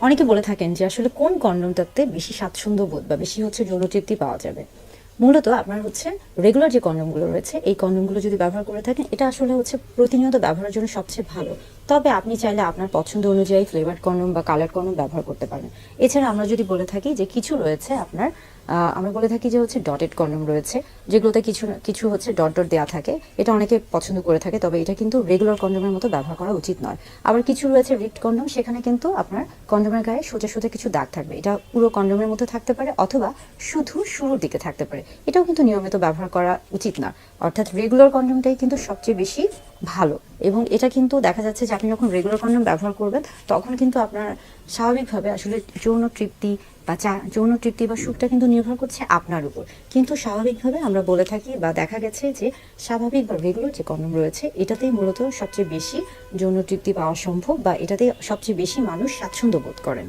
অনেকে বলে থাকেন যে আসলে কোন কন্ডোমটাতে বেশি স্বাচ্ছন্দ্য বোধ বা বেশি যৌন তৃপ্তি পাওয়া যাবে। মূলত আপনার রেগুলার যে কন্ডোমগুলো রয়েছে এই কন্ডোমগুলো যদি ব্যবহার করে থাকেন এটা আসলে প্রতিনিয়ত ব্যবহারের জন্য সবচেয়ে ভালো। তবে আপনি চাইলে আপনার পছন্দ অনুযায়ী ফ্লেভার্ড কন্ডোম বা কালার কন্ডোম ব্যবহার করতে পারেন। এছাড়া আমরা যদি বলে থাকি যে কিছু রয়েছে আপনার আমরা বলে থাকি যে ডটেড কন্ডোম রয়েছে, যেগুলোতে কিছু কিছু ডট ডট দেওয়া থাকে। এটা অনেকে পছন্দ করে থাকে, তবে এটা কিন্তু রেগুলার কন্ডোমের মতো ব্যবহার করা উচিত নয়। আবার কিছু রয়েছে রিড কন্ডোম, সেখানে কিন্তু আপনার কন্ডোমের গায়ে সোজা সোজা কিছু দাগ থাকবে। এটা পুরো কন্ডোমের মধ্যে থাকতে পারে অথবা শুধু শুরুর দিকে থাকতে পারে। এটাও কিন্তু নিয়মিত ব্যবহার করা উচিত না। অর্থাৎ রেগুলার কন্ডোমটাই কিন্তু সবচেয়ে বেশি ভালো। এবং এটা কিন্তু দেখা যাচ্ছে যে আপনি যখন রেগুলার কন্ডোম ব্যবহার করবেন তখন কিন্তু আপনার স্বাভাবিকভাবে আসলে যৌন তৃপ্তি যৌন তৃপ্তি বা সুখটা কিন্তু নির্ভর করছে আপনার উপর। কিন্তু স্বাভাবিকভাবে আমরা বলে থাকি বা দেখা গেছে যে স্বাভাবিক বা রেগুলার যে কন্ডোম রয়েছে এটাতেই মূলত সবচেয়ে বেশি যৌন তৃপ্তি পাওয়া সম্ভব, বা এটাতেই সবচেয়ে বেশি মানুষ স্বাচ্ছন্দ্য বোধ করেন।